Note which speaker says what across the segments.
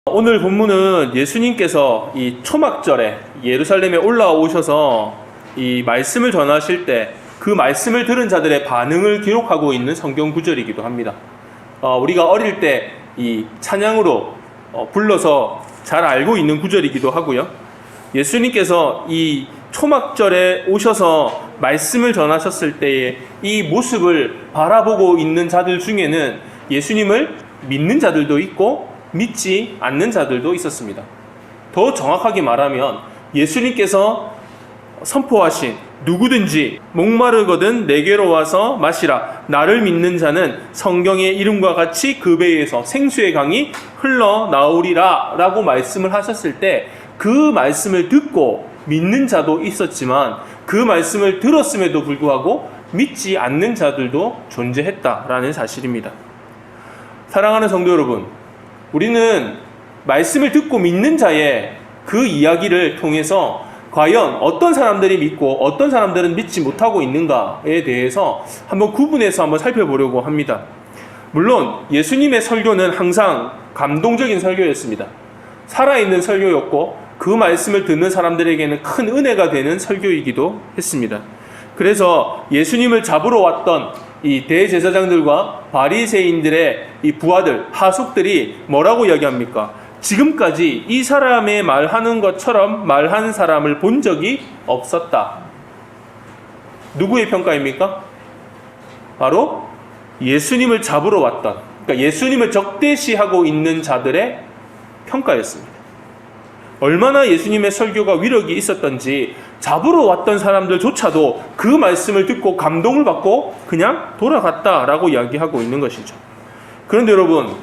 Speaker 1: 오늘 본문은 예수님께서 이 초막절에 예루살렘에 올라오셔서 이 말씀을 전하실 때 그 말씀을 들은 자들의 반응을 기록하고 있는 성경 구절이기도 합니다. 우리가 어릴 때 이 찬양으로 불러서 잘 알고 있는 구절이기도 하고요. 예수님께서 이 초막절에 오셔서 말씀을 전하셨을 때의 이 모습을 바라보고 있는 자들 중에는 예수님을 믿는 자들도 있고 믿지 않는 자들도 있었습니다. 더 정확하게 말하면 예수님께서 선포하신 누구든지 목마르거든 내게로 와서 마시라. 나를 믿는 자는 성경의 이름과 같이 그 배에서 생수의 강이 흘러나오리라 라고 말씀을 하셨을 때 그 말씀을 듣고 믿는 자도 있었지만 그 말씀을 들었음에도 불구하고 믿지 않는 자들도 존재했다라는 사실입니다. 사랑하는 성도 여러분, 우리는 말씀을 듣고 믿는 자의 그 이야기를 통해서 과연 어떤 사람들이 믿고 어떤 사람들은 믿지 못하고 있는가에 대해서 한번 구분해서 한번 살펴보려고 합니다. 물론 예수님의 설교는 항상 감동적인 설교였습니다. 살아있는 설교였고 그 말씀을 듣는 사람들에게는 큰 은혜가 되는 설교이기도 했습니다. 그래서 예수님을 잡으러 왔던 이 대제사장들과 바리새인들의 이 부하들, 하숙들이 뭐라고 이야기합니까? 지금까지 이 사람의 말하는 것처럼 말한 사람을 본 적이 없었다. 누구의 평가입니까? 바로 예수님을 잡으러 왔던, 그러니까 예수님을 적대시하고 있는 자들의 평가였습니다. 얼마나 예수님의 설교가 위력이 있었던지 잡으러 왔던 사람들조차도 그 말씀을 듣고 감동을 받고 그냥 돌아갔다라고 이야기하고 있는 것이죠. 그런데 여러분,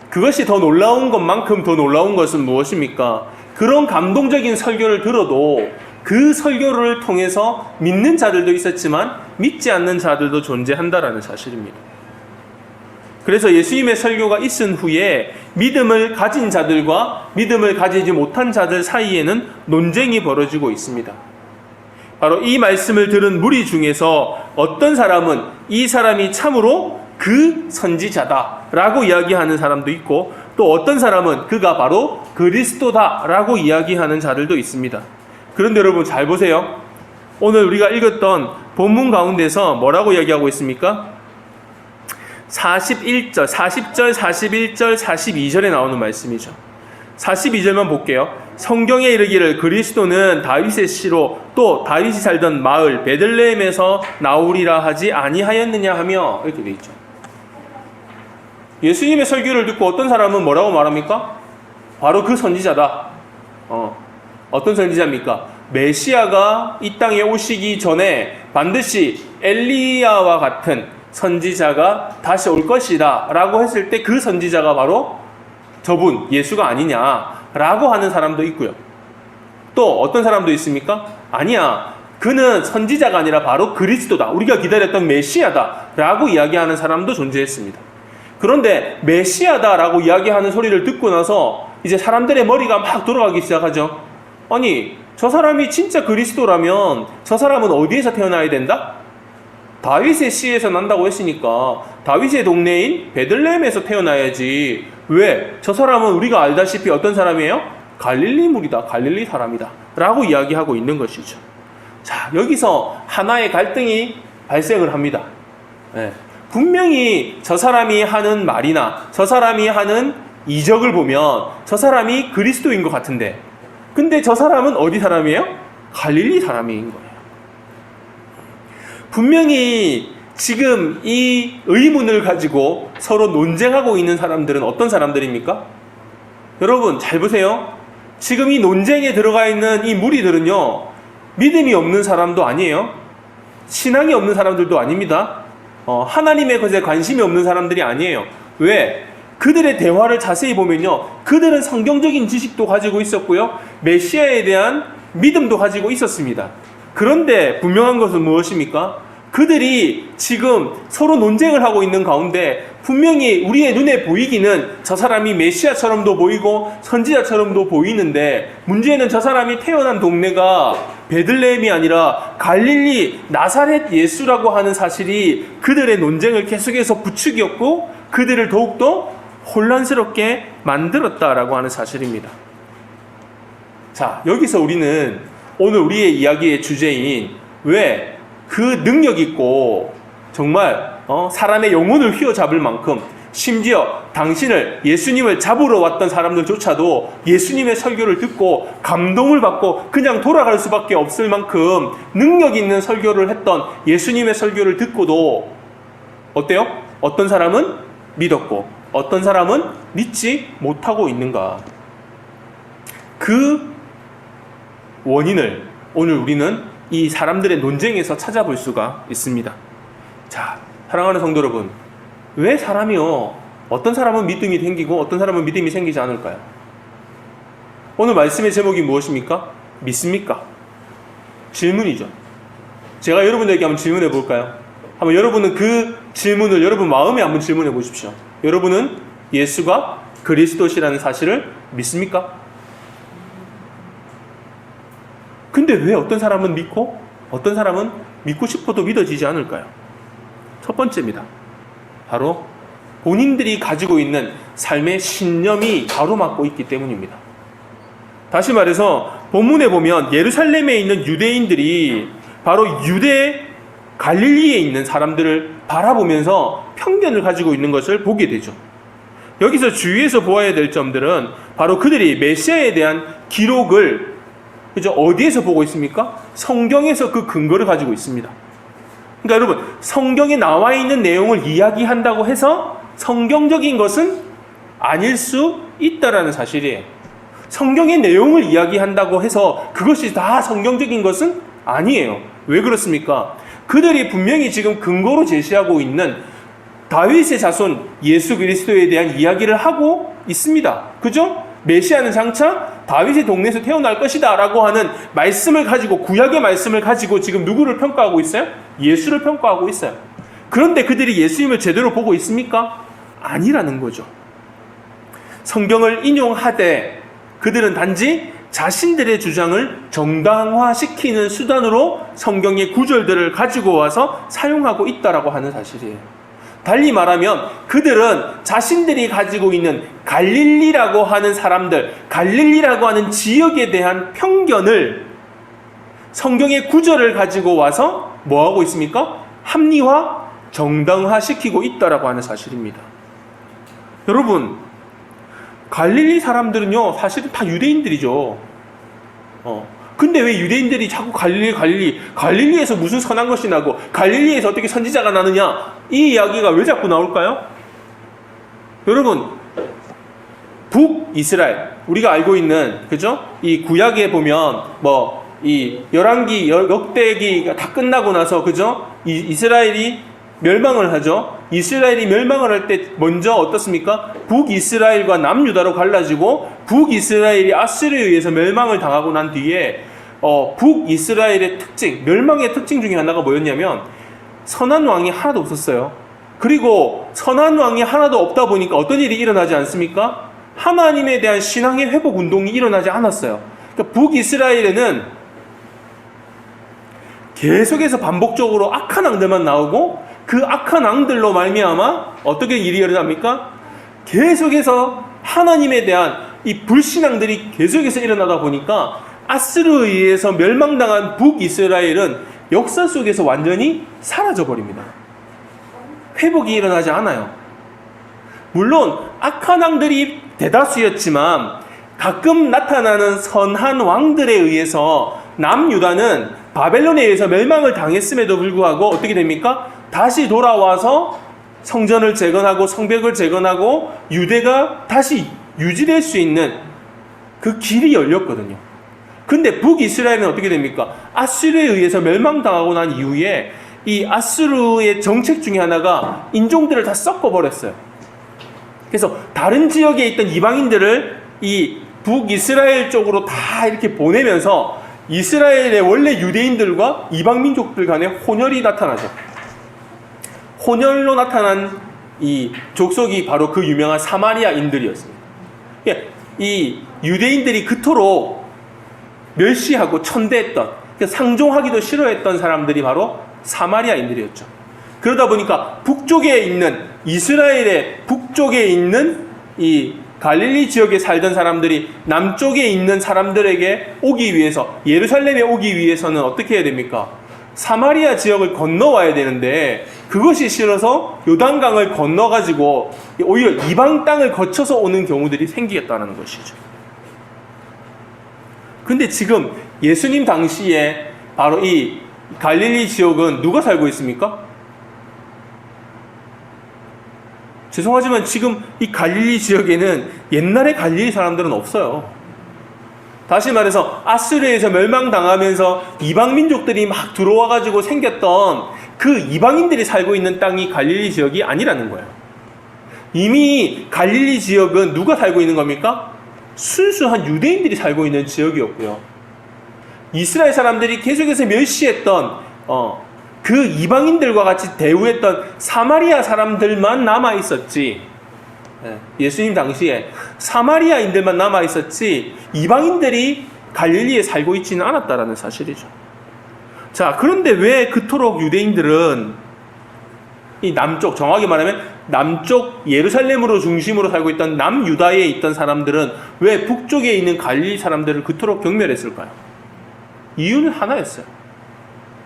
Speaker 1: 그것이 더 놀라운 것만큼 더 놀라운 것은 무엇입니까? 그런 감동적인 설교를 들어도 그 설교를 통해서 믿는 자들도 있었지만 믿지 않는 자들도 존재한다라는 사실입니다. 그래서 예수님의 설교가 있은 후에 믿음을 가진 자들과 믿음을 가지지 못한 자들 사이에는 논쟁이 벌어지고 있습니다. 바로 이 말씀을 들은 무리 중에서 어떤 사람은 이 사람이 참으로 그 선지자다라고 이야기하는 사람도 있고 또 어떤 사람은 그가 바로 그리스도다라고 이야기하는 자들도 있습니다. 그런데 여러분 잘 보세요. 오늘 우리가 읽었던 본문 가운데서 뭐라고 이야기하고 있습니까? 41절, 40절, 41절, 42절에 나오는 말씀이죠. 42절만 볼게요. 성경에 이르기를 그리스도는 다윗의 씨로 또 다윗이 살던 마을 베들레헴에서 나오리라 하지 아니하였느냐 하며 이렇게 되어 있죠. 예수님의 설교를 듣고 어떤 사람은 뭐라고 말합니까? 바로 그 선지자다. 어떤 선지자입니까? 메시아가 이 땅에 오시기 전에 반드시 엘리야와 같은 선지자가 다시 올 것이다 라고 했을 때 그 선지자가 바로 저분 예수가 아니냐라고 하는 사람도 있고요. 또 어떤 사람도 있습니까? 아니야, 그는 선지자가 아니라 바로 그리스도다, 우리가 기다렸던 메시아다 라고 이야기하는 사람도 존재했습니다. 그런데 메시아다라고 이야기하는 소리를 듣고 나서 이제 사람들의 머리가 막 돌아가기 시작하죠. 아니, 저 사람이 진짜 그리스도라면 저 사람은 어디에서 태어나야 된다? 다윗의 씨에서 난다고 했으니까 다윗의 동네인 베들레헴에서 태어나야지. 왜? 저 사람은 우리가 알다시피 어떤 사람이에요? 갈릴리 물이다, 갈릴리 사람이다 라고 이야기하고 있는 것이죠. 자, 여기서 하나의 갈등이 발생을 합니다. 분명히 저 사람이 하는 말이나 저 사람이 하는 이적을 보면 저 사람이 그리스도인 것 같은데, 근데 저 사람은 어디 사람이에요? 갈릴리 사람인 거예요. 분명히 지금 이 의문을 가지고 서로 논쟁하고 있는 사람들은 어떤 사람들입니까? 여러분 잘 보세요. 지금 이 논쟁에 들어가 있는 이 무리들은요, 믿음이 없는 사람도 아니에요. 신앙이 없는 사람들도 아닙니다. 하나님의 것에 관심이 없는 사람들이 아니에요. 왜? 그들의 대화를 자세히 보면요, 그들은 성경적인 지식도 가지고 있었고요, 메시아에 대한 믿음도 가지고 있었습니다. 그런데 분명한 것은 무엇입니까? 그들이 지금 서로 논쟁을 하고 있는 가운데 분명히 우리의 눈에 보이기는 저 사람이 메시아처럼도 보이고 선지자처럼도 보이는데, 문제는 저 사람이 태어난 동네가 베들레헴이 아니라 갈릴리 나사렛 예수라고 하는 사실이 그들의 논쟁을 계속해서 부추겼고 그들을 더욱더 혼란스럽게 만들었다라고 하는 사실입니다. 자, 여기서 우리는 오늘 우리의 이야기의 주제인 왜 그 능력 있고 정말 사람의 영혼을 휘어잡을 만큼 심지어 당신을 예수님을 잡으러 왔던 사람들조차도 예수님의 설교를 듣고 감동을 받고 그냥 돌아갈 수밖에 없을 만큼 능력 있는 설교를 했던 예수님의 설교를 듣고도 어때요? 어떤 사람은 믿었고 어떤 사람은 믿지 못하고 있는가? 그 원인을 오늘 우리는 이 사람들의 논쟁에서 찾아볼 수가 있습니다. 자, 사랑하는 성도 여러분, 왜 사람이요 어떤 사람은 믿음이 생기고 어떤 사람은 믿음이 생기지 않을까요? 오늘 말씀의 제목이 무엇입니까? 믿습니까? 질문이죠. 제가 여러분에게 한번 질문해 볼까요? 한번 여러분은 그 질문을 여러분 마음에 한번 질문해 보십시오. 여러분은 예수가 그리스도시라는 사실을 믿습니까? 근데 왜 어떤 사람은 믿고 어떤 사람은 믿고 싶어도 믿어지지 않을까요? 첫 번째입니다. 바로 본인들이 가지고 있는 삶의 신념이 가로막고 있기 때문입니다. 다시 말해서 본문에 보면 예루살렘에 있는 유대인들이 바로 유대 갈릴리에 있는 사람들을 바라보면서 편견을 가지고 있는 것을 보게 되죠. 여기서 주의해서 보아야 될 점들은 바로 그들이 메시아에 대한 기록을 어디에서 보고 있습니까? 성경에서 그 근거를 가지고 있습니다. 그러니까 여러분, 성경에 나와 있는 내용을 이야기한다고 해서 성경적인 것은 아닐 수 있다라는 사실이에요. 성경의 내용을 이야기한다고 해서 그것이 다 성경적인 것은 아니에요. 왜 그렇습니까? 그들이 분명히 지금 근거로 제시하고 있는 다윗의 자손 예수 그리스도에 대한 이야기를 하고 있습니다. 그죠? 메시아는 장차 다윗의 동네에서 태어날 것이다 라고 하는 말씀을 가지고, 구약의 말씀을 가지고 지금 누구를 평가하고 있어요? 예수를 평가하고 있어요. 그런데 그들이 예수님을 제대로 보고 있습니까? 아니라는 거죠. 성경을 인용하되 그들은 단지 자신들의 주장을 정당화시키는 수단으로 성경의 구절들을 가지고 와서 사용하고 있다라고 하는 사실이에요. 달리 말하면 그들은 자신들이 가지고 있는 갈릴리라고 하는 사람들, 갈릴리라고 하는 지역에 대한 편견을 성경의 구절을 가지고 와서 뭐하고 있습니까? 합리화, 정당화시키고 있다라고 하는 사실입니다. 여러분, 갈릴리 사람들은요 사실은 다 유대인들이죠. 근데 왜 유대인들이 자꾸 갈릴리에서 무슨 선한 것이 나고 갈릴리에서 어떻게 선지자가 나느냐, 이 이야기가 왜 자꾸 나올까요? 여러분, 북이스라엘, 우리가 알고 있는, 그죠? 이 구약에 보면 이 열왕기, 역대기가 다 끝나고 나서, 그죠? 이스라엘이 멸망을 하죠. 이스라엘이 멸망을 할 때 먼저 어떻습니까? 북이스라엘과 남유다로 갈라지고 북이스라엘이 아수르에 의해서 멸망을 당하고 난 뒤에 북이스라엘의 특징, 멸망의 특징 중에 하나가 뭐였냐면 선한 왕이 하나도 없었어요. 그리고 선한 왕이 하나도 없다 보니까 어떤 일이 일어나지 않습니까? 하나님에 대한 신앙의 회복 운동이 일어나지 않았어요. 그러니까 북이스라엘에는 계속해서 반복적으로 악한 왕들만 나오고 그 악한 왕들로 말미암아 어떻게 일이 일어납니까? 계속해서 하나님에 대한 이 불신앙들이 계속해서 일어나다 보니까 아스르에 의해서 멸망당한 북이스라엘은 역사 속에서 완전히 사라져버립니다. 회복이 일어나지 않아요. 물론 악한 왕들이 대다수였지만 가끔 나타나는 선한 왕들에 의해서 남유다는 바벨론에 의해서 멸망을 당했음에도 불구하고 어떻게 됩니까? 다시 돌아와서 성전을 재건하고 성벽을 재건하고 유대가 다시 유지될 수 있는 그 길이 열렸거든요. 근데 북이스라엘은 어떻게 됩니까? 아수르에 의해서 멸망당하고 난 이후에 이 아수르의 정책 중에 하나가 인종들을 다 섞어버렸어요. 그래서 다른 지역에 있던 이방인들을 이 북이스라엘 쪽으로 다 이렇게 보내면서 이스라엘의 원래 유대인들과 이방민족들 간의 혼혈이 나타나죠. 혼혈로 나타난 이 족속이 바로 그 유명한 사마리아인들이었습니다. 이 유대인들이 그토록 멸시하고 천대했던, 상종하기도 싫어했던 사람들이 바로 사마리아인들이었죠. 그러다 보니까 북쪽에 있는, 이스라엘의 북쪽에 있는 이 갈릴리 지역에 살던 사람들이 남쪽에 있는 사람들에게 오기 위해서, 예루살렘에 오기 위해서는 어떻게 해야 됩니까? 사마리아 지역을 건너와야 되는데 그것이 싫어서 요단강을 건너가지고 오히려 이방 땅을 거쳐서 오는 경우들이 생기겠다는 것이죠. 근데 지금 예수님 당시에 바로 이 갈릴리 지역은 누가 살고 있습니까? 죄송하지만 지금 이 갈릴리 지역에는 옛날의 갈릴리 사람들은 없어요. 다시 말해서 아수르에서 멸망당하면서 이방 민족들이 막 들어와가지고 생겼던 그 이방인들이 살고 있는 땅이 갈릴리 지역이 아니라는 거예요. 이미 갈릴리 지역은 누가 살고 있는 겁니까? 순수한 유대인들이 살고 있는 지역이었고요. 이스라엘 사람들이 계속해서 멸시했던 그 이방인들과 같이 대우했던 사마리아 사람들만 남아있었지. 예수님 당시에 사마리아인들만 남아있었지 이방인들이 갈릴리에 살고 있지는 않았다라는 사실이죠. 자, 그런데 왜 그토록 유대인들은 이 남쪽, 정확히 말하면 남쪽 예루살렘으로 중심으로 살고 있던 남유다에 있던 사람들은 왜 북쪽에 있는 갈릴리 사람들을 그토록 경멸했을까요? 이유는 하나였어요.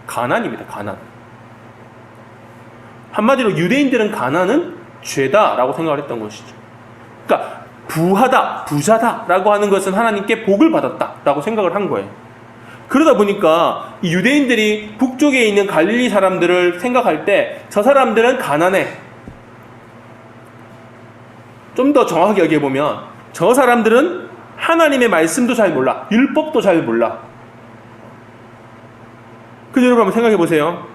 Speaker 1: 가난입니다. 가난. 한마디로 유대인들은 가난은 죄다라고 생각을 했던 것이죠. 그러니까 부하다, 부자다라고 하는 것은 하나님께 복을 받았다라고 생각을 한 거예요. 그러다 보니까 이 유대인들이 북쪽에 있는 갈릴리 사람들을 생각할 때 저 사람들은 가난해. 좀 더 정확하게 얘기해보면 저 사람들은 하나님의 말씀도 잘 몰라. 율법도 잘 몰라. 근데 여러분 한번 생각해 보세요.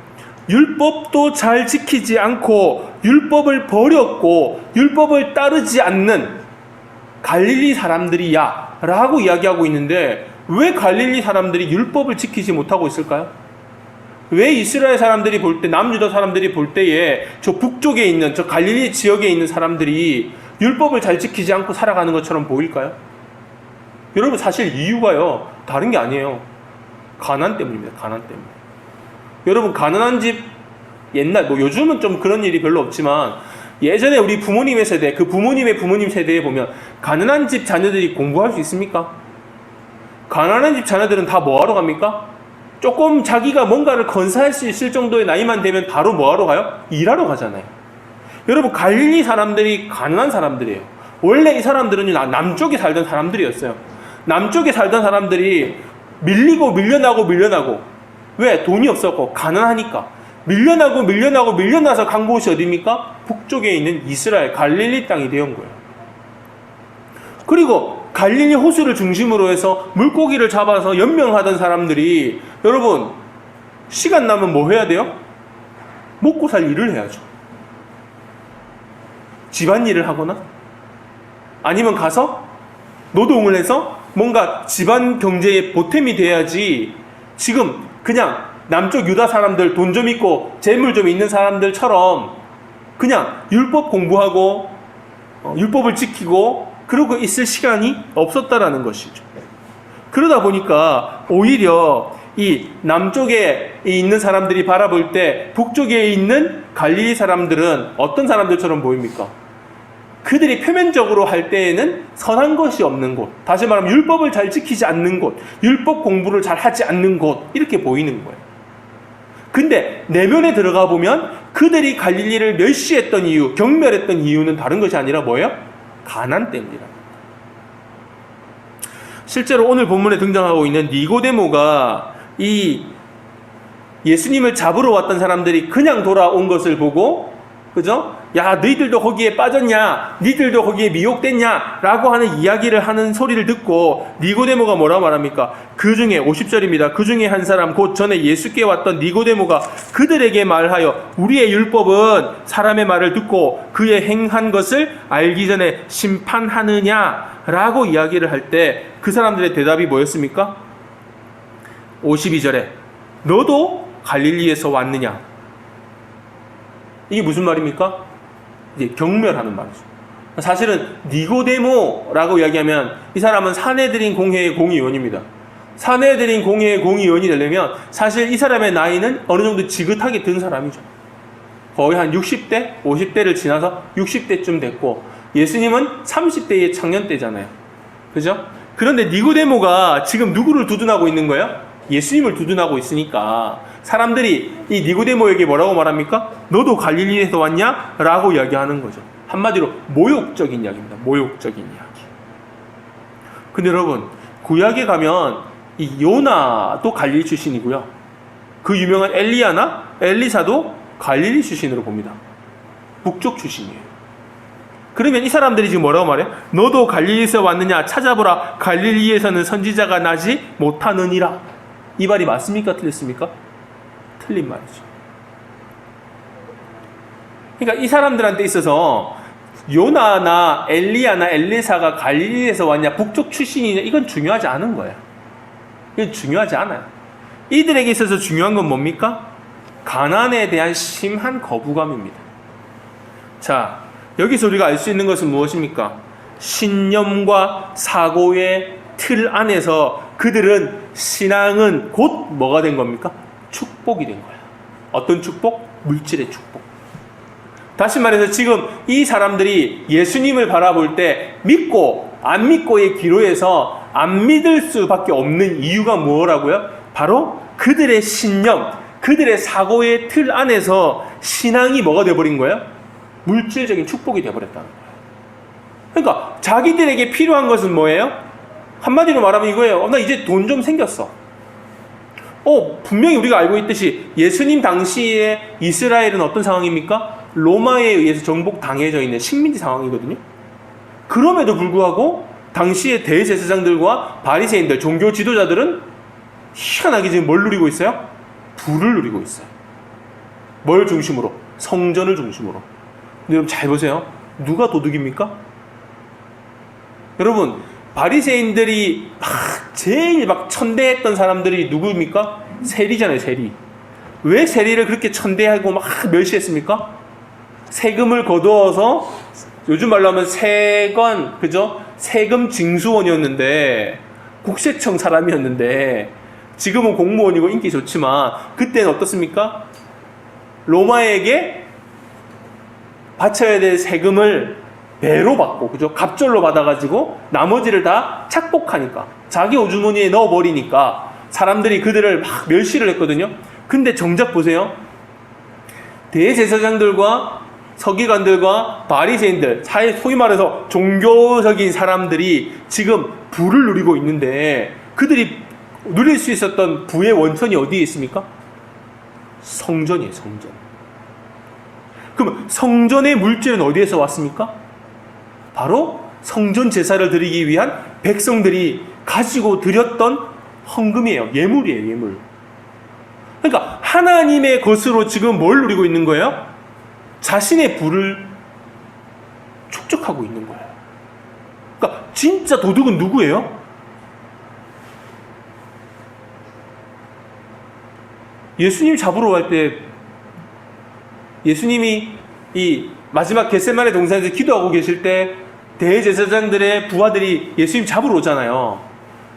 Speaker 1: 율법도 잘 지키지 않고 율법을 버렸고 율법을 따르지 않는 갈릴리 사람들이야 라고 이야기하고 있는데 왜 갈릴리 사람들이 율법을 지키지 못하고 있을까요? 왜 이스라엘 사람들이 볼 때, 남유다 사람들이 볼 때에 저 북쪽에 있는 저 갈릴리 지역에 있는 사람들이 율법을 잘 지키지 않고 살아가는 것처럼 보일까요? 여러분 사실 이유가요 다른 게 아니에요. 가난 때문입니다. 가난 때문에. 여러분 가난한 집 옛날 요즘은 좀 그런 일이 별로 없지만 예전에 우리 부모님의 세대, 그 부모님의 부모님 세대에 보면 가난한 집 자녀들이 공부할 수 있습니까? 가난한 집 자녀들은 다 뭐하러 갑니까? 조금 자기가 뭔가를 건사할 수 있을 정도의 나이만 되면 바로 뭐하러 가요? 일하러 가잖아요. 여러분 갈릴리 사람들이 가난한 사람들이에요. 원래 이 사람들은 남쪽에 살던 사람들이었어요. 남쪽에 살던 사람들이 밀려나고 왜? 돈이 없었고 가난하니까 밀려나서 간 곳이 어디입니까? 북쪽에 있는 이스라엘 갈릴리 땅이 되온 거예요. 그리고 갈릴리 호수를 중심으로 해서 물고기를 잡아서 연명하던 사람들이 여러분 시간 나면 뭐 해야 돼요? 먹고 살 일을 해야죠. 집안일을 하거나 아니면 가서 노동을 해서 뭔가 집안 경제의 보탬이 돼야지 지금 그냥 남쪽 유다 사람들 돈 좀 있고 재물 좀 있는 사람들처럼 그냥 율법 공부하고 율법을 지키고 그러고 있을 시간이 없었다라는 것이죠. 그러다 보니까 오히려 이 남쪽에 있는 사람들이 바라볼 때 북쪽에 있는 갈릴리 사람들은 어떤 사람들처럼 보입니까? 그들이 표면적으로 할 때에는 선한 것이 없는 곳, 다시 말하면 율법을 잘 지키지 않는 곳, 율법 공부를 잘 하지 않는 곳, 이렇게 보이는 거예요. 근데 내면에 들어가 보면 그들이 갈릴리를 멸시했던 이유, 경멸했던 이유는 다른 것이 아니라 뭐예요? 가난 때문이다. 실제로 오늘 본문에 등장하고 있는 니고데모가 이 예수님을 잡으러 왔던 사람들이 그냥 돌아온 것을 보고, 그죠? 야, 너희들도 거기에 빠졌냐? 너희들도 거기에 미혹됐냐? 라고 하는 이야기를 하는 소리를 듣고 니고데모가 뭐라고 말합니까? 그 중에 50절입니다. 그 중에 한 사람 곧 전에 예수께 왔던 니고데모가 그들에게 말하여 우리의 율법은 사람의 말을 듣고 그의 행한 것을 알기 전에 심판하느냐? 라고 이야기를 할 때 그 사람들의 대답이 뭐였습니까? 52절에 너도 갈릴리에서 왔느냐? 이게 무슨 말입니까? 이제 경멸하는 말이죠. 사실은 니고데모라고 이야기하면 이 사람은 사내들인 공회의 공의원입니다. 사내들인 공회의 공의원이 되려면 사실 이 사람의 나이는 어느 정도 지긋하게 든 사람이죠. 거의 한 60대, 50대를 지나서 60대쯤 됐고 예수님은 30대의 청년 때잖아요. 그죠? 그런데 니고데모가 지금 누구를 두둔하고 있는 거예요? 예수님을 두둔하고 있으니까 사람들이 이 니고데모에게 뭐라고 말합니까? 너도 갈릴리에서 왔냐? 라고 이야기하는 거죠. 한마디로 모욕적인 이야기입니다. 모욕적인 이야기. 근데 여러분, 구약에 가면 이 요나도 갈릴리 출신이고요. 그 유명한 엘리야나 엘리사도 갈릴리 출신으로 봅니다. 북쪽 출신이에요. 그러면 이 사람들이 지금 뭐라고 말해요? 너도 갈릴리에서 왔느냐? 찾아보라. 갈릴리에서는 선지자가 나지 못하느니라. 이 말이 맞습니까? 틀렸습니까? 틀린 말이죠. 그러니까 이 사람들한테 있어서 요나나 엘리야나 엘리사가 갈릴리에서 왔냐, 북쪽 출신이냐, 이건 중요하지 않은 거예요. 이건 중요하지 않아요. 이들에게 있어서 중요한 건 뭡니까? 가난에 대한 심한 거부감입니다. 자, 여기서 우리가 알 수 있는 것은 무엇입니까? 신념과 사고의 틀 안에서 그들은 신앙은 곧 뭐가 된 겁니까? 축복이 된 거예요. 어떤 축복? 물질의 축복. 다시 말해서 지금 이 사람들이 예수님을 바라볼 때 믿고 안 믿고의 기로에서 안 믿을 수밖에 없는 이유가 뭐라고요? 바로 그들의 신념, 그들의 사고의 틀 안에서 신앙이 뭐가 되어버린 거예요? 물질적인 축복이 되어버렸다는 거예요. 그러니까 자기들에게 필요한 것은 뭐예요? 한마디로 말하면 이거예요. 나 이제 돈 좀 생겼어. 분명히 우리가 알고 있듯이 예수님 당시에 이스라엘은 어떤 상황입니까? 로마에 의해서 정복당해져 있는 식민지 상황이거든요. 그럼에도 불구하고 당시의 대제사장들과 바리새인들, 종교 지도자들은 희한하게 지금 뭘 누리고 있어요? 부를 누리고 있어요. 뭘 중심으로? 성전을 중심으로. 근데 여러분 잘 보세요. 누가 도둑입니까? 여러분, 바리새인들이 제일 천대했던 사람들이 누구입니까? 세리잖아요, 세리. 왜 세리를 그렇게 천대하고 멸시했습니까? 세금을 거두어서 요즘 말로 하면 세관, 그죠? 세금 징수원이었는데, 국세청 사람이었는데, 지금은 공무원이고 인기 좋지만, 그때는 어떻습니까? 로마에게 바쳐야 될 세금을 배로 받고, 그죠? 갑절로 받아가지고, 나머지를 다 착복하니까, 자기 오주머니에 넣어버리니까, 사람들이 그들을 멸시를 했거든요. 근데 정작 보세요. 대제사장들과 서기관들과 바리새인들, 소위 말해서 종교적인 사람들이 지금 부를 누리고 있는데 그들이 누릴 수 있었던 부의 원천이 어디에 있습니까? 성전이에요, 성전. 그럼 성전의 물질은 어디에서 왔습니까? 바로 성전 제사를 드리기 위한 백성들이 가지고 드렸던 헌금이에요. 예물이에요, 예물. 그러니까 하나님의 것으로 지금 뭘 누리고 있는 거예요? 자신의 부를 축적하고 있는 거예요. 그러니까 진짜 도둑은 누구예요? 예수님 잡으러 갈 때 예수님이 이 마지막 겟세마네 동산에서 기도하고 계실 때 대제사장들의 부하들이 예수님 잡으러 오잖아요.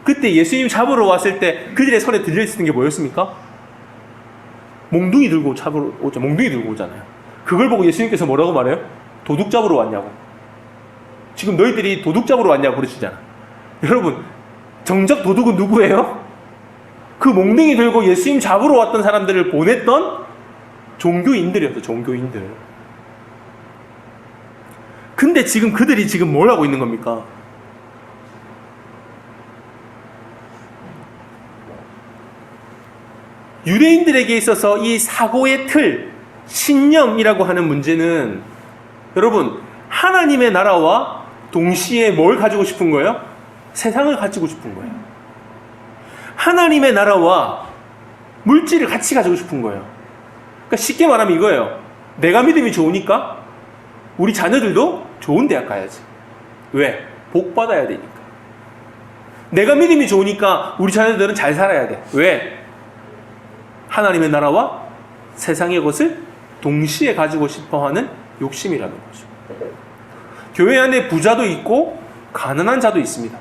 Speaker 1: 그때 예수님 잡으러 왔을 때 그들의 손에 들려있었던 게 뭐였습니까? 몽둥이 들고 잡으러 오죠. 몽둥이 들고 오잖아요. 그걸 보고 예수님께서 뭐라고 말해요? 도둑 잡으러 왔냐고. 지금 너희들이 도둑 잡으러 왔냐고 그러시잖아. 여러분, 정작 도둑은 누구예요? 그 몽둥이 들고 예수님 잡으러 왔던 사람들을 보냈던 종교인들이었어, 종교인들. 근데 지금 그들이 지금 뭘 하고 있는 겁니까? 유대인들에게 있어서 이 사고의 틀, 신념이라고 하는 문제는 여러분, 하나님의 나라와 동시에 뭘 가지고 싶은 거예요? 세상을 가지고 싶은 거예요. 하나님의 나라와 물질을 같이 가지고 싶은 거예요. 그러니까 쉽게 말하면 이거예요. 내가 믿음이 좋으니까 우리 자녀들도 좋은 대학 가야지. 왜? 복 받아야 되니까. 내가 믿음이 좋으니까 우리 자녀들은 잘 살아야 돼. 왜? 하나님의 나라와 세상의 것을 동시에 가지고 싶어하는 욕심이라는 거죠. 교회 안에 부자도 있고 가난한 자도 있습니다.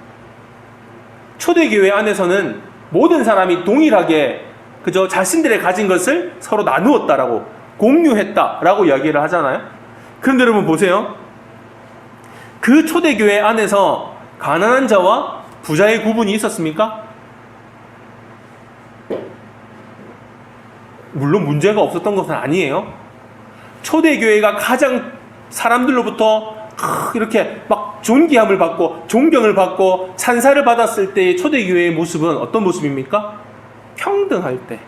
Speaker 1: 초대교회 안에서는 모든 사람이 동일하게 그저 자신들의 가진 것을 서로 나누었다라고, 공유했다라고 이야기를 하잖아요. 그런데 여러분 보세요. 그 초대교회 안에서 가난한 자와 부자의 구분이 있었습니까? 물론 문제가 없었던 것은 아니에요. 초대교회가 가장 사람들로부터 이렇게 막 존귀함을 받고 존경을 받고 찬사를 받았을 때의 초대교회의 모습은 어떤 모습입니까? 평등할 때.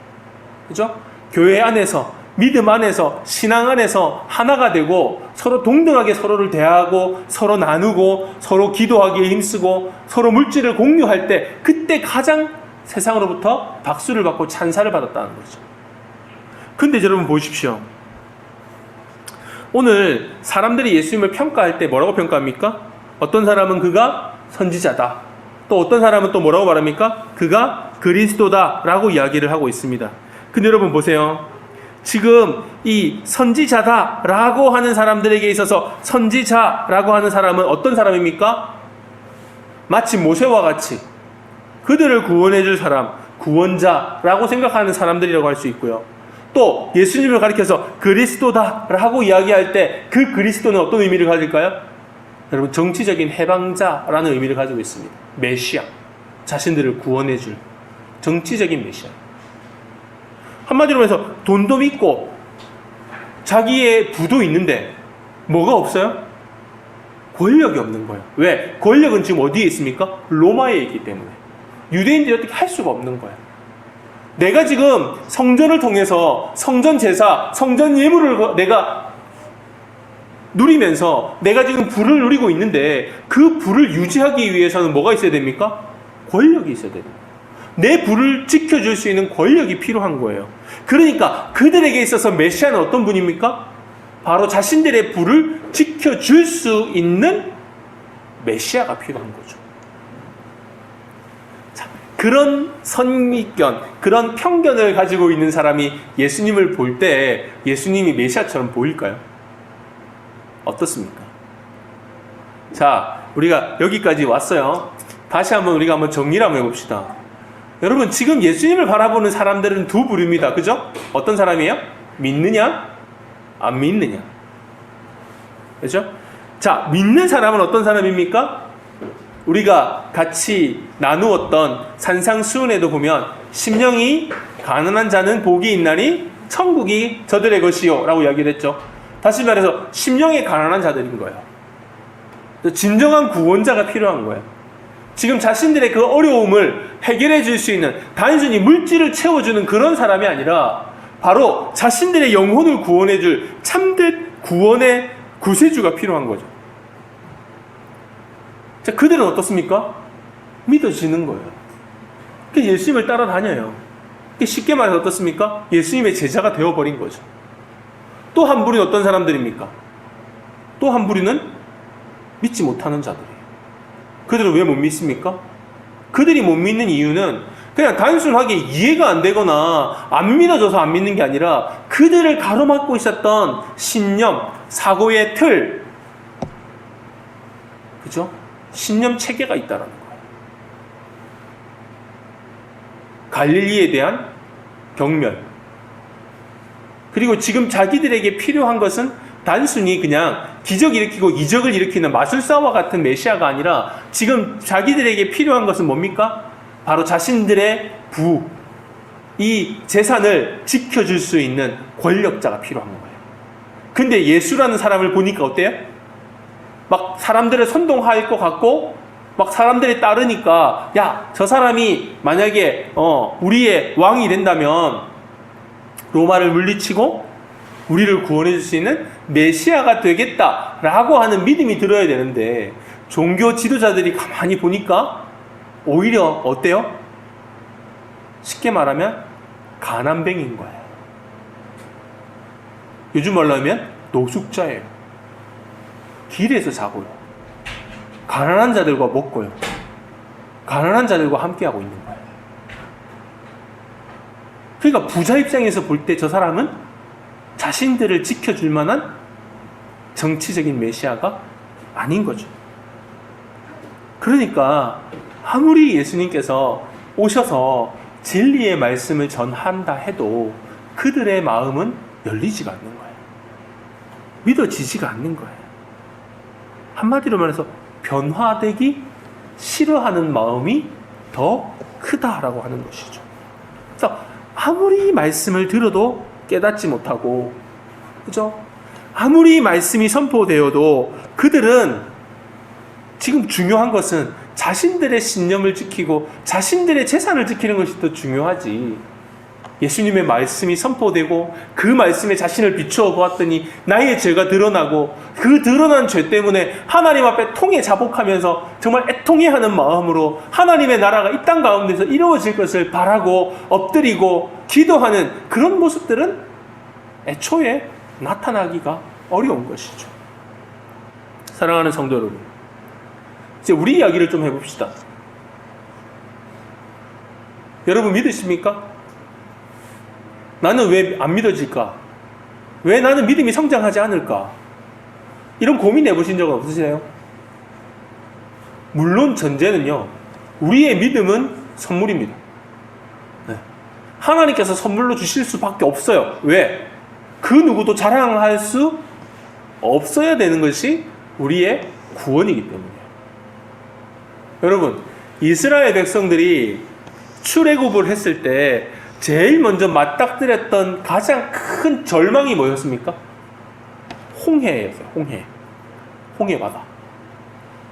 Speaker 1: 그죠? 교회 안에서, 믿음 안에서, 신앙 안에서 하나가 되고 서로 동등하게 서로를 대하고 서로 나누고 서로 기도하기에 힘쓰고 서로 물질을 공유할 때 그때 가장 세상으로부터 박수를 받고 찬사를 받았다는 거죠. 근데 여러분 보십시오. 오늘 사람들이 예수님을 평가할 때 뭐라고 평가합니까? 어떤 사람은 그가 선지자다. 또 어떤 사람은 또 뭐라고 말합니까? 그가 그리스도다 라고 이야기를 하고 있습니다. 근데 여러분 보세요. 지금 이 선지자다 라고 하는 사람들에게 있어서 선지자라고 하는 사람은 어떤 사람입니까? 마치 모세와 같이 그들을 구원해 줄 사람, 구원자라고 생각하는 사람들이라고 할 수 있고요. 또 예수님을 가리켜서 그리스도다라고 이야기할 때 그 그리스도는 어떤 의미를 가질까요? 여러분 정치적인 해방자라는 의미를 가지고 있습니다. 메시아, 자신들을 구원해 줄 정치적인 메시아. 한마디로 해서 돈도 있고 자기의 부도 있는데 뭐가 없어요? 권력이 없는 거예요. 왜? 권력은 지금 어디에 있습니까? 로마에 있기 때문에. 유대인들이 어떻게 할 수가 없는 거예요. 내가 지금 성전을 통해서 성전 제사, 성전 예물을 내가 누리면서 내가 지금 부를 누리고 있는데 그 부를 유지하기 위해서는 뭐가 있어야 됩니까? 권력이 있어야 됩니다. 내 부를 지켜줄 수 있는 권력이 필요한 거예요. 그러니까 그들에게 있어서 메시아는 어떤 분입니까? 바로 자신들의 부를 지켜줄 수 있는 메시아가 필요한 거죠. 그런 선입견, 그런 편견을 가지고 있는 사람이 예수님을 볼 때 예수님이 메시아처럼 보일까요? 어떻습니까? 자, 우리가 여기까지 왔어요. 다시 한번 우리가 한번 정리를 한번 해봅시다. 여러분, 지금 예수님을 바라보는 사람들은 두 부류입니다. 그죠? 어떤 사람이에요? 믿느냐? 안 믿느냐? 그죠? 자, 믿는 사람은 어떤 사람입니까? 우리가 같이 나누었던 산상수훈에도 보면 심령이 가난한 자는 복이 있나니 천국이 저들의 것이요 라고 이야기를 했죠. 다시 말해서 심령이 가난한 자들인 거예요. 진정한 구원자가 필요한 거예요. 지금 자신들의 그 어려움을 해결해 줄 수 있는 단순히 물질을 채워주는 그런 사람이 아니라 바로 자신들의 영혼을 구원해 줄 참된 구원의 구세주가 필요한 거죠. 자, 그들은 어떻습니까? 믿어지는 거예요. 예수님을 따라다녀요. 쉽게 말해서 어떻습니까? 예수님의 제자가 되어버린 거죠. 또 한 부류는 어떤 사람들입니까? 또 한 부류는 믿지 못하는 자들이에요. 그들은 왜 못 믿습니까? 그들이 못 믿는 이유는 그냥 단순하게 이해가 안 되거나 안 믿어져서 안 믿는 게 아니라 그들을 가로막고 있었던 신념, 사고의 틀, 그죠? 신념 체계가 있다는 거예요. 갈릴리에 대한 경멸. 그리고 지금 자기들에게 필요한 것은 단순히 그냥 기적 일으키고 이적을 일으키는 마술사와 같은 메시아가 아니라 지금 자기들에게 필요한 것은 뭡니까? 바로 자신들의 부, 이 재산을 지켜줄 수 있는 권력자가 필요한 거예요. 근데 예수라는 사람을 보니까 어때요? 막 사람들을 선동할 것 같고 막 사람들이 따르니까 야, 저 사람이 만약에 우리의 왕이 된다면 로마를 물리치고 우리를 구원해 줄 수 있는 메시아가 되겠다라고 하는 믿음이 들어야 되는데 종교 지도자들이 가만히 보니까 오히려 어때요? 쉽게 말하면 가난뱅이인 거예요. 요즘 말로 하면 노숙자예요. 길에서 자고요. 가난한 자들과 먹고요. 가난한 자들과 함께하고 있는 거예요. 그러니까 부자 입장에서 볼 때 저 사람은 자신들을 지켜줄 만한 정치적인 메시아가 아닌 거죠. 그러니까 아무리 예수님께서 오셔서 진리의 말씀을 전한다 해도 그들의 마음은 열리지가 않는 거예요. 믿어지지가 않는 거예요. 한마디로 말해서 변화되기 싫어하는 마음이 더 크다라고 하는 것이죠. 그래서 아무리 말씀을 들어도 깨닫지 못하고, 그죠? 아무리 말씀이 선포되어도 그들은 지금 중요한 것은 자신들의 신념을 지키고 자신들의 재산을 지키는 것이 더 중요하지. 예수님의 말씀이 선포되고 그 말씀에 자신을 비추어 보았더니 나의 죄가 드러나고 그 드러난 죄 때문에 하나님 앞에 통해 자복하면서 정말 애통해하는 마음으로 하나님의 나라가 이 땅 가운데서 이루어질 것을 바라고 엎드리고 기도하는 그런 모습들은 애초에 나타나기가 어려운 것이죠. 사랑하는 성도 여러분, 이제 우리 이야기를 좀 해봅시다. 여러분 믿으십니까? 나는 왜 안 믿어질까? 왜 나는 믿음이 성장하지 않을까? 이런 고민 해보신 적은 없으세요? 물론 전제는요, 우리의 믿음은 선물입니다. 네. 하나님께서 선물로 주실 수밖에 없어요. 왜? 그 누구도 자랑할 수 없어야 되는 것이 우리의 구원이기 때문이에요. 여러분, 이스라엘 백성들이 출애굽을 했을 때 제일 먼저 맞닥뜨렸던 가장 큰 절망이 뭐였습니까? 홍해였어요. 홍해바다.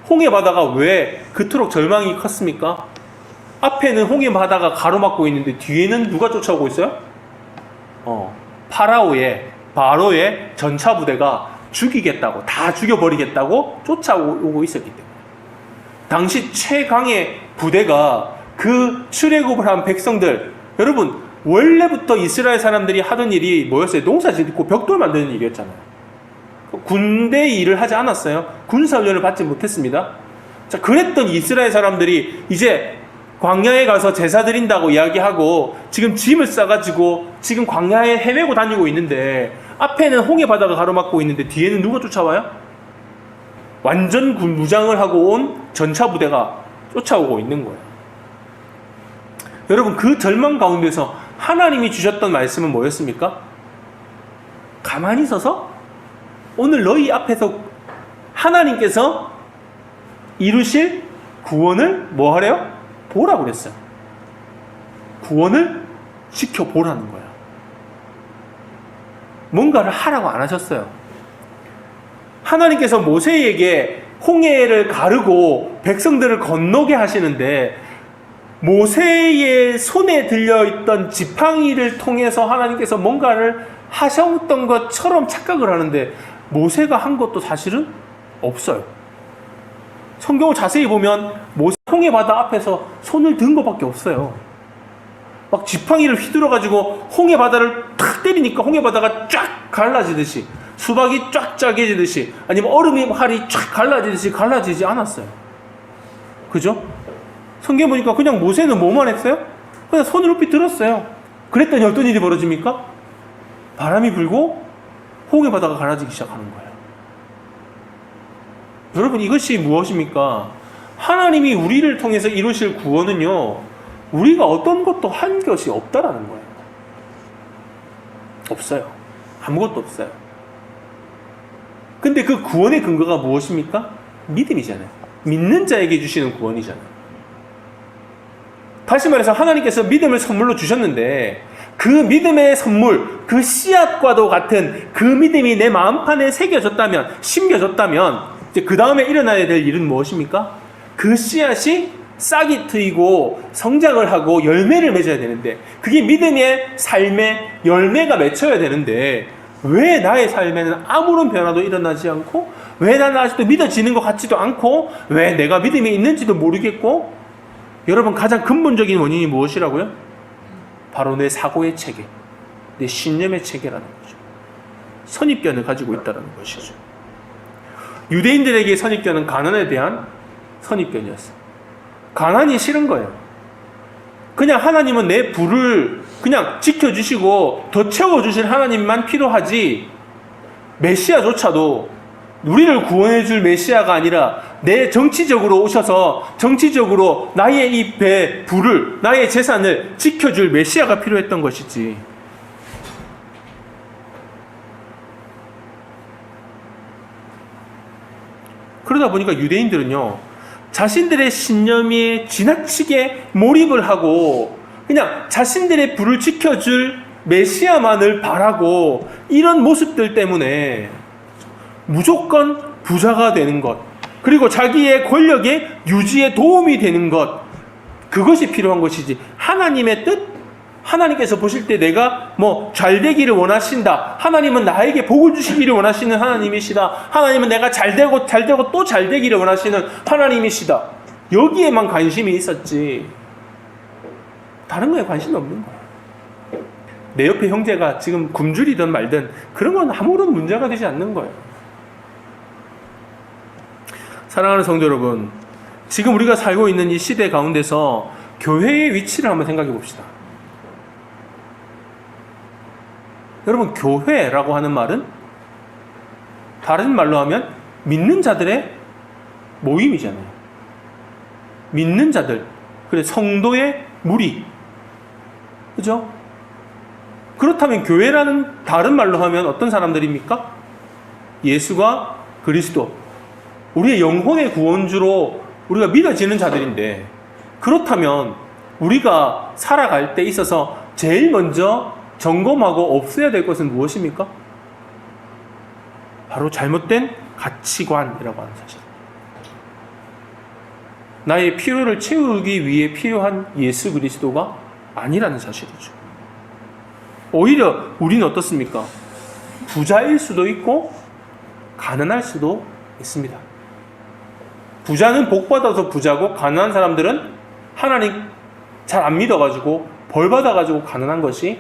Speaker 1: 홍해바다가 왜 그토록 절망이 컸습니까? 앞에는 홍해바다가 가로막고 있는데 뒤에는 누가 쫓아오고 있어요? 바로의 전차 부대가 죽이겠다고, 다 죽여버리겠다고 쫓아오고 있었기 때문에. 당시 최강의 부대가 그 출애굽을 한 백성들, 여러분 원래부터 이스라엘 사람들이 하던 일이 뭐였어요? 농사 짓고 벽돌 만드는 일이었잖아요. 군대 일을 하지 않았어요. 군사훈련을 받지 못했습니다. 자, 그랬던 이스라엘 사람들이 이제 광야에 가서 제사 드린다고 이야기하고 지금 짐을 싸가지고 지금 광야에 헤매고 다니고 있는데 앞에는 홍해 바다가 가로막고 있는데 뒤에는 누가 쫓아와요? 완전 군 무장을 하고 온 전차 부대가 쫓아오고 있는 거예요. 여러분, 그 절망 가운데서 하나님이 주셨던 말씀은 뭐였습니까? 가만히 서서 오늘 너희 앞에서 하나님께서 이루실 구원을 뭐 하래요? 보라고 그랬어요. 구원을 지켜보라는 거예요. 뭔가를 하라고 안 하셨어요. 하나님께서 모세에게 홍해를 가르고 백성들을 건너게 하시는데 모세의 손에 들려있던 지팡이를 통해서 하나님께서 뭔가를 하셨던 것처럼 착각을 하는데 모세가 한 것도 사실은 없어요. 성경을 자세히 보면 모세 홍해 바다 앞에서 손을 든 것밖에 없어요. 막 지팡이를 휘둘러가지고 홍해 바다를 탁 때리니까 홍해 바다가 쫙 갈라지듯이, 수박이 쫙 짜게지듯이, 아니면 얼음이 활이 쫙 갈라지듯이 갈라지지 않았어요. 그죠? 성경 보니까 그냥 모세는 뭐만 했어요? 그냥 손을 높이 들었어요. 그랬더니 어떤 일이 벌어집니까? 바람이 불고 홍해 바다가 갈라지기 시작하는 거예요. 여러분, 이것이 무엇입니까? 하나님이 우리를 통해서 이루실 구원은요, 우리가 어떤 것도 한 것이 없다라는 거예요. 없어요. 아무것도 없어요. 근데 그 구원의 근거가 무엇입니까? 믿음이잖아요. 믿는 자에게 주시는 구원이잖아요. 다시 말해서 하나님께서 믿음을 선물로 주셨는데 그 믿음의 선물, 그 씨앗과도 같은 그 믿음이 내 마음판에 새겨졌다면, 심겨졌다면 이제 그 다음에 일어나야 될 일은 무엇입니까? 그 씨앗이 싹이 트이고 성장을 하고 열매를 맺어야 되는데, 그게 믿음의 삶의 열매가 맺혀야 되는데 왜 나의 삶에는 아무런 변화도 일어나지 않고, 왜 나는 아직도 믿어지는 것 같지도 않고, 왜 내가 믿음이 있는지도 모르겠고, 여러분, 가장 근본적인 원인이 무엇이라고요? 바로 내 사고의 체계, 내 신념의 체계라는 거죠. 선입견을 가지고 있다는 것이죠. 유대인들에게 선입견은 가난에 대한 선입견이었어요. 가난이 싫은 거예요. 그냥 하나님은 내 부를 그냥 지켜주시고 더 채워주실 하나님만 필요하지, 메시아조차도 우리를 구원해줄 메시아가 아니라 내 정치적으로 오셔서 정치적으로 나의 이 부를, 나의 재산을 지켜줄 메시아가 필요했던 것이지. 그러다 보니까 유대인들은요, 자신들의 신념에 지나치게 몰입을 하고 그냥 자신들의 부를 지켜줄 메시아만을 바라고, 이런 모습들 때문에 무조건 부자가 되는 것, 그리고 자기의 권력의 유지에 도움이 되는 것, 그것이 필요한 것이지, 하나님의 뜻, 하나님께서 보실 때 내가 뭐 잘되기를 원하신다, 하나님은 나에게 복을 주시기를 원하시는 하나님이시다, 하나님은 내가 잘되고 또 잘되기를 원하시는 하나님이시다, 여기에만 관심이 있었지 다른 거에 관심이 없는 거야. 내 옆에 형제가 지금 굶주리든 말든 그런 건 아무런 문제가 되지 않는 거예요. 사랑하는 성도 여러분, 지금 우리가 살고 있는 이 시대 가운데서 교회의 위치를 한번 생각해 봅시다. 여러분, 교회라고 하는 말은 다른 말로 하면 믿는 자들의 모임이잖아요. 믿는 자들, 그래, 성도의 무리, 그죠? 그렇다면 교회라는 다른 말로 하면 어떤 사람들입니까? 예수가 그리스도, 우리의 영혼의 구원주로 우리가 믿어지는 자들인데, 그렇다면 우리가 살아갈 때 있어서 제일 먼저 점검하고 없애야 될 것은 무엇입니까? 바로 잘못된 가치관이라고 하는 사실. 나의 필요를 채우기 위해 필요한 예수 그리스도가 아니라는 사실이죠. 오히려 우리는 어떻습니까? 부자일 수도 있고 가난할 수도 있습니다. 부자는 복받아서 부자고, 가난한 사람들은 하나님 잘 안 믿어가지고 벌받아가지고 가난한 것이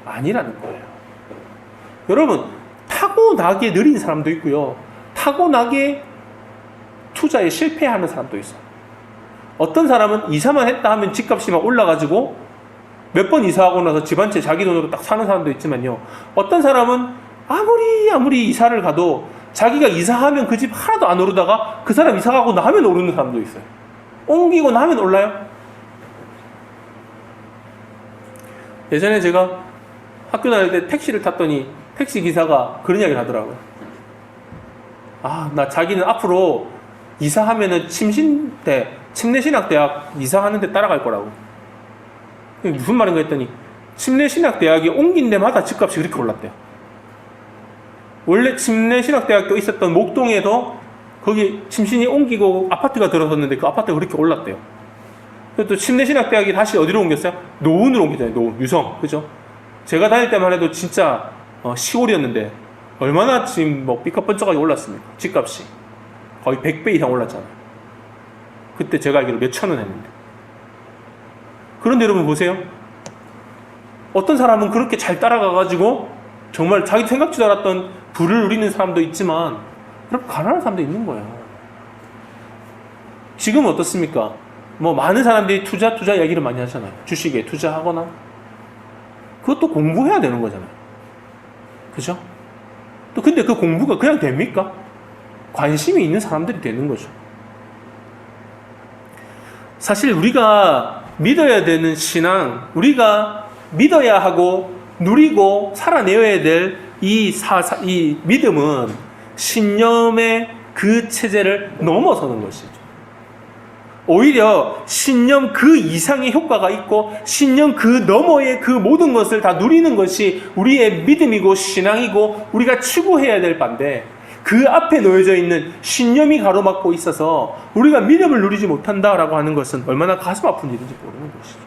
Speaker 1: 아니라는 거예요. 여러분, 타고나게 느린 사람도 있고요, 타고나게 투자에 실패하는 사람도 있어요. 어떤 사람은 이사만 했다 하면 집값이 막 올라가지고 몇 번 이사하고 나서 집 한 채 자기 돈으로 딱 사는 사람도 있지만요, 어떤 사람은 아무리 이사를 가도 자기가 이사하면 그 집 하나도 안 오르다가 그 사람 이사가고 나면 오르는 사람도 있어요. 옮기고 나면 올라요. 예전에 제가 학교 다닐 때 택시를 탔더니 택시 기사가 그런 이야기를 하더라고요. 나 자기는 앞으로 이사하면은 침례신학대학 이사하는데 따라갈 거라고. 무슨 말인가 했더니 침례신학대학이 옮긴 데마다 집값이 그렇게 올랐대요. 원래 침례신학대학교 있었던 목동에도 거기 침신이 옮기고 아파트가 들어섰는데 그 아파트가 그렇게 올랐대요. 또 침례신학대학이 다시 어디로 옮겼어요? 노원으로 옮겼잖아요. 노원, 유성, 그죠? 제가 다닐 때만 해도 진짜 시골이었는데 얼마나 지금 뭐 삐까뻔쩍하게 올랐습니까? 집값이 거의 100배 이상 올랐잖아요. 그때 제가 알기로 몇천 원 했는데. 그런데 여러분 보세요. 어떤 사람은 그렇게 잘 따라가가지고 정말 자기 생각지도 않았던 부를 누리는 사람도 있지만, 여러분, 가난한 사람도 있는 거예요. 지금은 어떻습니까? 뭐 많은 사람들이 투자 이야기를 많이 하잖아요. 주식에 투자하거나. 그것도 공부해야 되는 거잖아요. 그죠? 또 근데 그 공부가 그냥 됩니까? 관심이 있는 사람들이 되는 거죠. 사실 우리가 믿어야 되는 신앙, 우리가 믿어야 하고 누리고 살아내야 될 이 믿음은 신념의 그 체제를 넘어서는 것이죠. 오히려 신념 그 이상의 효과가 있고 신념 그 너머의 그 모든 것을 다 누리는 것이 우리의 믿음이고 신앙이고 우리가 추구해야 될 바인데, 그 앞에 놓여져 있는 신념이 가로막고 있어서 우리가 믿음을 누리지 못한다라고 하는 것은 얼마나 가슴 아픈 일인지 모르는 것이죠.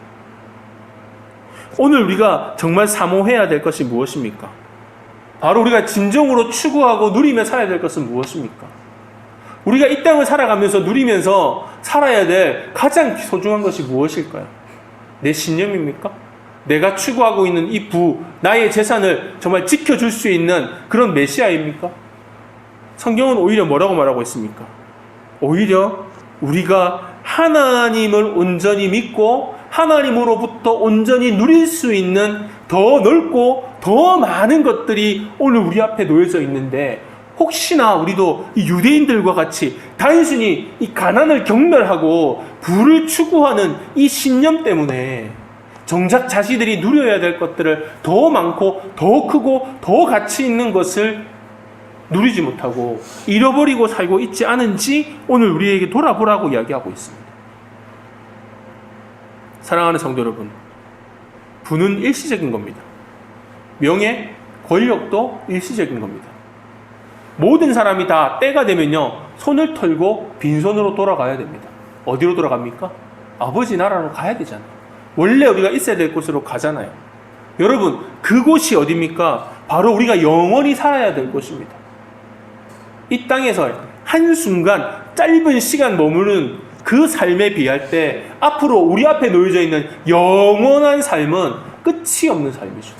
Speaker 1: 오늘 우리가 정말 사모해야 될 것이 무엇입니까? 바로 우리가 진정으로 추구하고 누리며 살아야 될 것은 무엇입니까? 우리가 이 땅을 살아가면서 누리면서 살아야 될 가장 소중한 것이 무엇일까요? 내 신념입니까? 내가 추구하고 있는 이 나의 재산을 정말 지켜줄 수 있는 그런 메시아입니까? 성경은 오히려 뭐라고 말하고 있습니까? 오히려 우리가 하나님을 온전히 믿고 하나님으로부터 온전히 누릴 수 있는 더 넓고 더 많은 것들이 오늘 우리 앞에 놓여져 있는데, 혹시나 우리도 이 유대인들과 같이 단순히 이 가난을 경멸하고 부를 추구하는 이 신념 때문에 정작 자신들이 누려야 될 것들을 더 많고 더 크고 더 가치 있는 것을 누리지 못하고 잃어버리고 살고 있지 않은지 오늘 우리에게 돌아보라고 이야기하고 있습니다. 사랑하는 성도 여러분, 부는 일시적인 겁니다. 명예, 권력도 일시적인 겁니다. 모든 사람이 다 때가 되면요, 손을 털고 빈손으로 돌아가야 됩니다. 어디로 돌아갑니까? 아버지 나라로 가야 되잖아요. 원래 우리가 있어야 될 곳으로 가잖아요. 여러분, 그곳이 어디입니까? 바로 우리가 영원히 살아야 될 곳입니다. 이 땅에서 한순간 짧은 시간 머무는 그 삶에 비할 때 앞으로 우리 앞에 놓여져 있는 영원한 삶은 끝이 없는 삶이죠.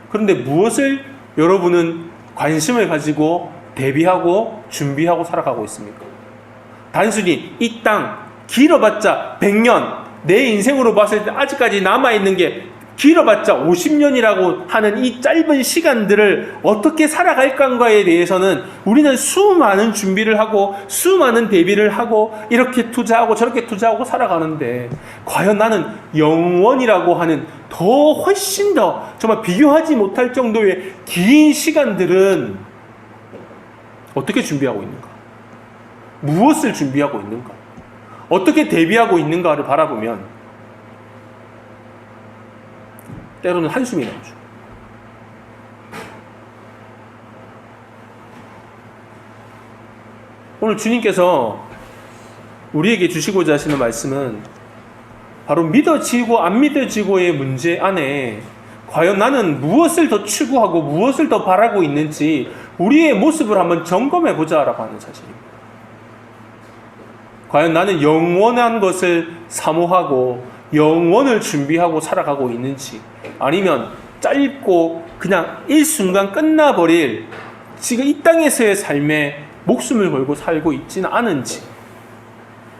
Speaker 1: 그런데 무엇을 여러분은 관심을 가지고 대비하고 준비하고 살아가고 있습니까? 단순히 이 땅 길어봤자 100년, 내 인생으로 봤을 때 아직까지 남아있는 게 길어봤자 50년이라고 하는 이 짧은 시간들을 어떻게 살아갈까에 대해서는 우리는 수많은 준비를 하고 수많은 대비를 하고 이렇게 투자하고 저렇게 투자하고 살아가는데, 과연 나는 영원이라고 하는 더 훨씬 더 정말 비교하지 못할 정도의 긴 시간들은 어떻게 준비하고 있는가? 무엇을 준비하고 있는가? 어떻게 대비하고 있는가를 바라보면 때로는 한숨이 나오죠. 오늘 주님께서 우리에게 주시고자 하시는 말씀은 바로 믿어지고 안 믿어지고의 문제 안에 과연 나는 무엇을 더 추구하고 무엇을 더 바라고 있는지 우리의 모습을 한번 점검해 보자라고 하는 사실입니다. 과연 나는 영원한 것을 사모하고 영원을 준비하고 살아가고 있는지, 아니면 짧고 그냥 일순간 끝나버릴 지금 이 땅에서의 삶에 목숨을 걸고 살고 있지는 않은지,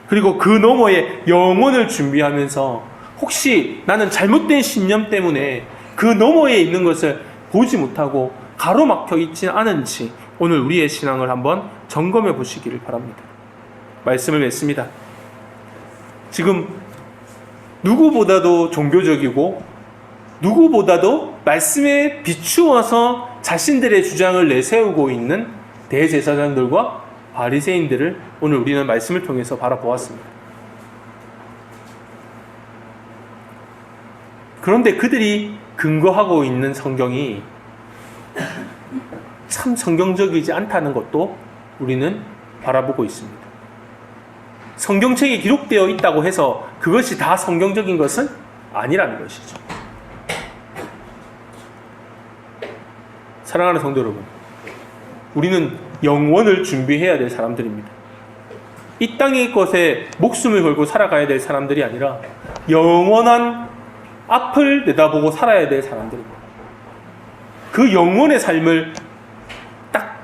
Speaker 1: 그리고 그 너머에 영원을 준비하면서 혹시 나는 잘못된 신념 때문에 그 너머에 있는 것을 보지 못하고 가로막혀 있지는 않은지 오늘 우리의 신앙을 한번 점검해 보시기를 바랍니다. 말씀을 맺습니다. 지금 누구보다도 종교적이고 누구보다도 말씀에 비추어서 자신들의 주장을 내세우고 있는 대제사장들과 바리새인들을 오늘 우리는 말씀을 통해서 바라보았습니다. 그런데 그들이 근거하고 있는 성경이 참 성경적이지 않다는 것도 우리는 바라보고 있습니다. 성경책에 기록되어 있다고 해서 그것이 다 성경적인 것은 아니라는 것이죠. 사랑하는 성도 여러분, 우리는 영원을 준비해야 될 사람들입니다. 이 땅의 것에 목숨을 걸고 살아가야 될 사람들이 아니라 영원한 앞을 내다보고 살아야 될 사람들입니다. 그 영원의 삶을 딱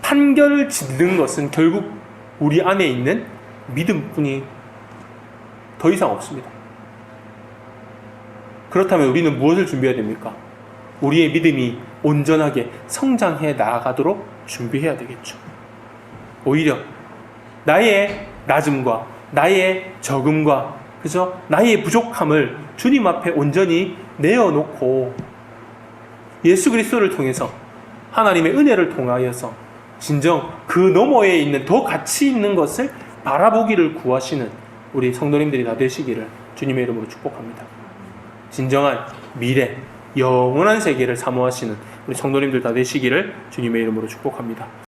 Speaker 1: 판결을 짓는 것은 결국 우리 안에 있는 믿음뿐이 더 이상 없습니다. 그렇다면 우리는 무엇을 준비해야 됩니까? 우리의 믿음이 온전하게 성장해 나아가도록 준비해야 되겠죠. 오히려 나의 낮음과 나의 적음과 그죠? 나의 부족함을 주님 앞에 온전히 내어놓고 예수 그리스도를 통해서 하나님의 은혜를 통하여서 진정 그 너머에 있는 더 가치 있는 것을 바라보기를 구하시는 우리 성도님들이 다 되시기를 주님의 이름으로 축복합니다. 진정한 미래, 영원한 세계를 사모하시는 우리 성도님들 다 되시기를 주님의 이름으로 축복합니다.